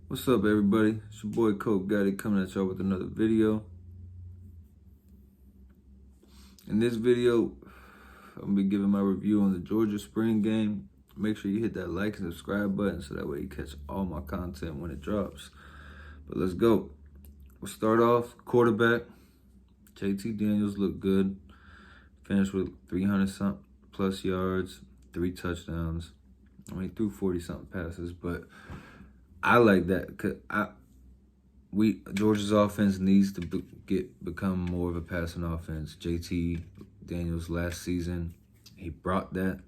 What's up, everybody? It's your boy Coke Gotti coming at y'all with another video. In this video, I'm gonna be giving my review on the Georgia spring game. Make sure you hit that like and subscribe button so that way you catch all my content when it drops. But let's go. We'll start off quarterback. JT Daniels looked good. Finished with 300-something plus yards, 3 touchdowns. I mean, he threw 40-something passes, but I like that because Georgia's offense needs to become more of a passing offense. JT Daniels last season, he brought that.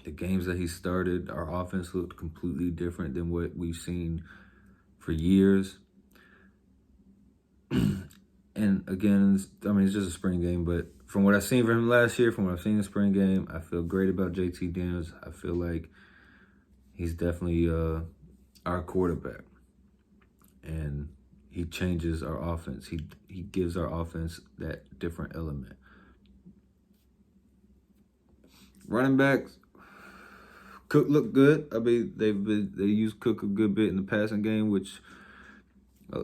The games that he started, our offense looked completely different than what we've seen for years. And again, it's just a spring game, but from what I've seen from him last year, from what I've seen in the spring game, I feel great about JT Daniels. I feel like he's definitely our quarterback. And he changes our offense. He gives our offense that different element. Running backs, Cook looked good. I mean, they used Cook a good bit in the passing game, which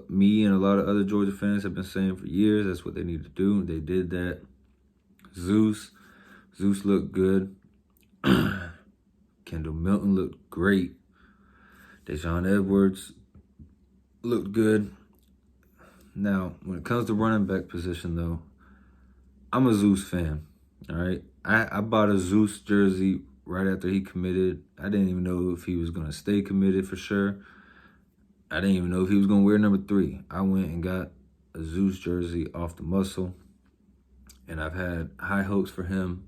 me and a lot of other Georgia fans have been saying for years. That's what they need to do. They did that. Zeus looked good. Kendall Milton looked great. Deshaun Edwards looked good. Now, when it comes to running back position, though, I'm a Zeus fan, all right? I bought a Zeus jersey right after he committed. I didn't even know if he was going to stay committed for sure. I didn't even know if he was going to wear number 3. I went and got a Zeus jersey off the muscle, and I've had high hopes for him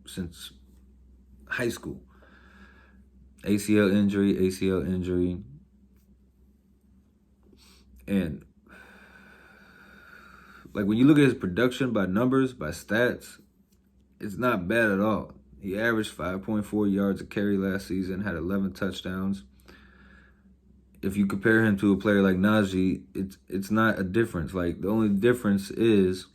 since high school. ACL injury, and like when you look at his production by numbers, by stats, it's not bad at all. He averaged 5.4 yards a carry last season, had 11 touchdowns. If you compare him to a player like Najee, it's not a difference. Like, the only difference is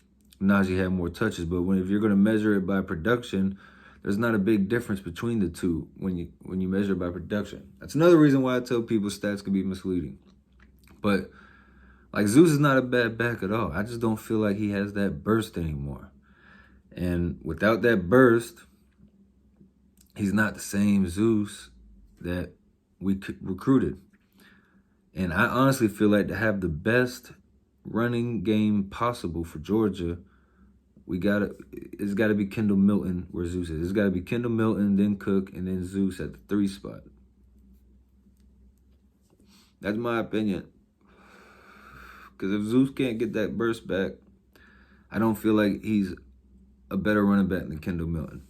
Najee had more touches, but if you're going to measure it by production, there's not a big difference between the two when you measure it by production. That's another reason why I tell people stats can be misleading. But like, Zeus is not a bad back at all. I just don't feel like he has that burst anymore. And without that burst, he's not the same Zeus that we recruited. And I honestly feel like to have the best running game possible for Georgia, it's got to be Kendall Milton where Zeus is. It's got to be Kendall Milton, then Cook, and then Zeus at the 3 spot. That's my opinion. Because if Zeus can't get that burst back, I don't feel like he's a better running back than Kendall Milton.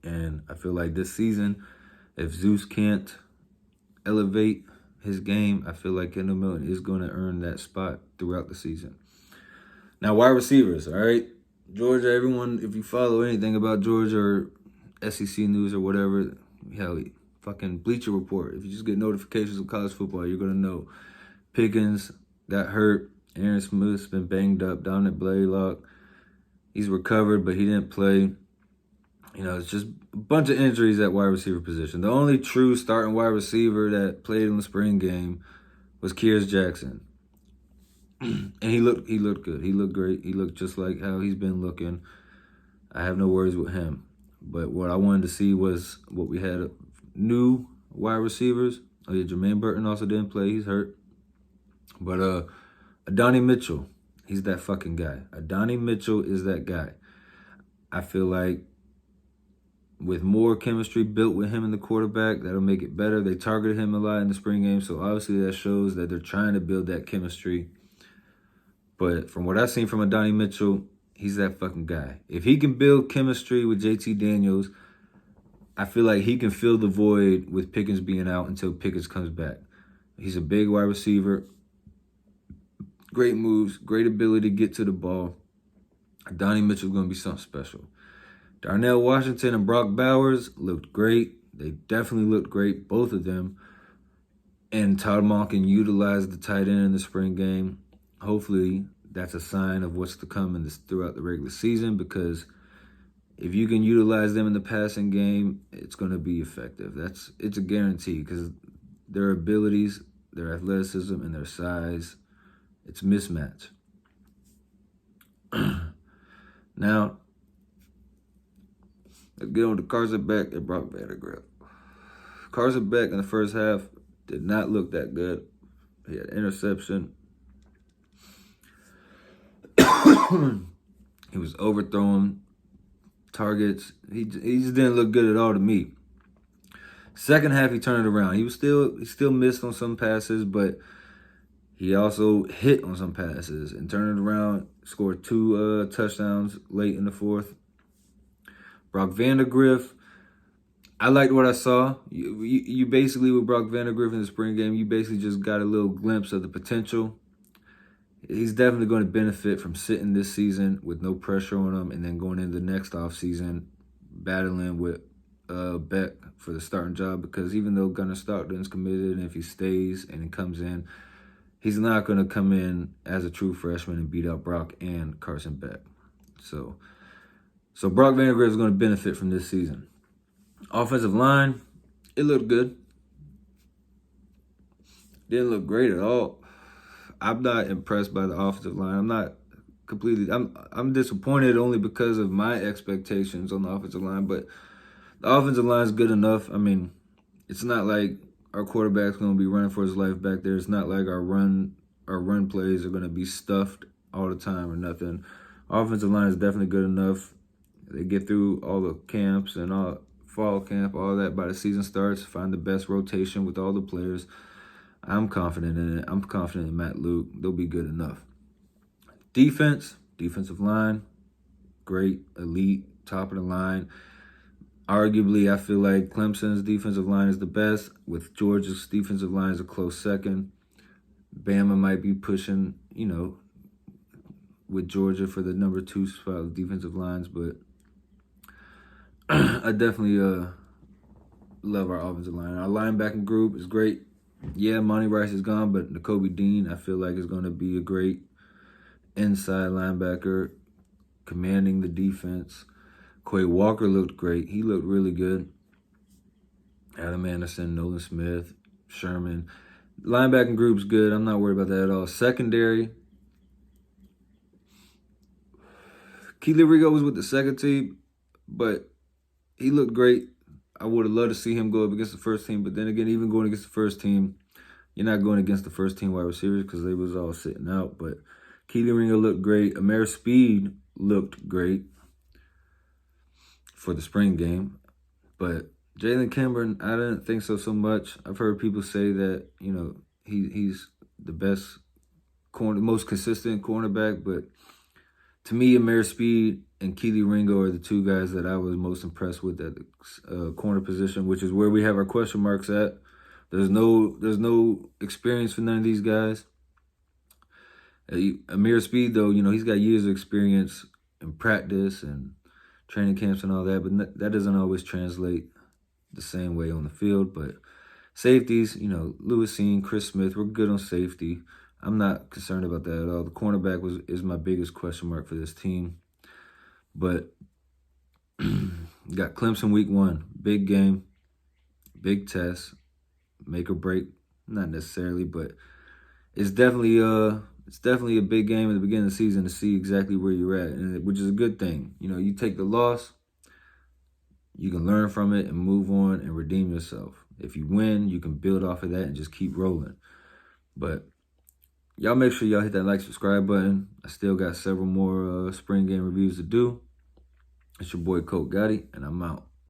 And I feel like this season, if Zeus can't elevate his game, I feel like Kendall Milton is going to earn that spot throughout the season. Now, wide receivers, all right? Georgia, everyone, if you follow anything about Georgia or SEC news or whatever, hell, fucking Bleacher Report. If you just get notifications of college football, you're going to know Pickens got hurt. Aaron Smith's been banged up. Dominic Blaylock, he's recovered, but he didn't play. You know, it's just a bunch of injuries at wide receiver position. The only true starting wide receiver that played in the spring game was Kears Jackson. And he looked good. He looked great. He looked just like how he's been looking. I have no worries with him. But what I wanted to see was what we had new wide receivers. Oh yeah, Jermaine Burton also didn't play. He's hurt. But Donnie Mitchell, he's that fucking guy. Donnie Mitchell is that guy. I feel like with more chemistry built with him and the quarterback, that'll make it better. They targeted him a lot in the spring game, so obviously that shows that they're trying to build that chemistry. But from what I've seen from Donnie Mitchell, he's that fucking guy. If he can build chemistry with JT Daniels, I feel like he can fill the void with Pickens being out until Pickens comes back. He's a big wide receiver. Great moves, great ability to get to the ball. Donnie Mitchell's going to be something special. Darnell Washington and Brock Bowers looked great. They definitely looked great, both of them. And Todd Monken utilized the tight end in the spring game. Hopefully, that's a sign of what's to come throughout the regular season, because if you can utilize them in the passing game, it's going to be effective. It's a guarantee, because their abilities their athleticism and their size. It's mismatched. Now, let's get on to Carson Beck and Brock Vandagriff. Carson Beck in the first half did not look that good. He had an interception. He was overthrowing targets. He just didn't look good at all to me. Second half, he turned it around. He still missed on some passes, but he also hit on some passes and turned it around. Scored 2 touchdowns late in the fourth. Brock Vandagriff, I liked what I saw. You basically, with Brock Vandagriff in the spring game, you basically just got a little glimpse of the potential. He's definitely going to benefit from sitting this season with no pressure on him, and then going into the next offseason battling with Beck for the starting job, because even though Gunnar Stockton's committed, and if he stays and he comes in, he's not going to come in as a true freshman and beat out Brock and Carson Beck. So Brock Vandagriff is going to benefit from this season. Offensive line, it looked good. Didn't look great at all. I'm not impressed by the offensive line. I'm disappointed only because of my expectations on the offensive line, but the offensive line is good enough. I mean, it's not like our quarterback's going to be running for his life back there. It's not like our run plays are going to be stuffed all the time or nothing. Offensive line is definitely good enough. They get through all the camps and all fall camp, all that by the season starts, find the best rotation with all the players. I'm confident in it. I'm confident in Matt Luke. They'll be good enough. Defensive line, great, elite, top of the line. Arguably, I feel like Clemson's defensive line is the best, with Georgia's defensive line is a close second. Bama might be pushing, with Georgia for the number 2 spot of defensive lines, but I definitely love our offensive line. Our linebacking group is great. Yeah, Monty Rice is gone, but Nakobe Dean, I feel like, is going to be a great inside linebacker, commanding the defense. Quay Walker looked great. He looked really good. Adam Anderson, Nolan Smith, Sherman. Linebacking group's good. I'm not worried about that at all. Secondary, Keely Ringo was with the second team, but he looked great. I would have loved to see him go up against the first team, but then again, even going against the first team, you're not going against the first team wide receivers because they was all sitting out. But Keely Ringo looked great. Amir Speed looked great for the spring game. But Jalen Cameron, I didn't think so much. I've heard people say that, he's the best most consistent cornerback, but to me, Amir Speed and Keely Ringo are the 2 guys that I was most impressed with at the corner position, which is where we have our question marks at. There's no experience for none of these guys. Amir Speed, though, he's got years of experience in practice and training camps and all that, but that doesn't always translate the same way on the field. But safeties, Lewis Seen, Chris Smith, we're good on safety. I'm not concerned about that at all. The cornerback is my biggest question mark for this team. But got Clemson week 1. Big game, big test, make or break. Not necessarily, but it's definitely a big game at the beginning of the season to see exactly where you're at, which is a good thing. You take the loss, you can learn from it and move on and redeem yourself. If you win, you can build off of that and just keep rolling. But y'all make sure y'all hit that like, subscribe button. I still got several more spring game reviews to do. It's your boy Colt Gotti, and I'm out.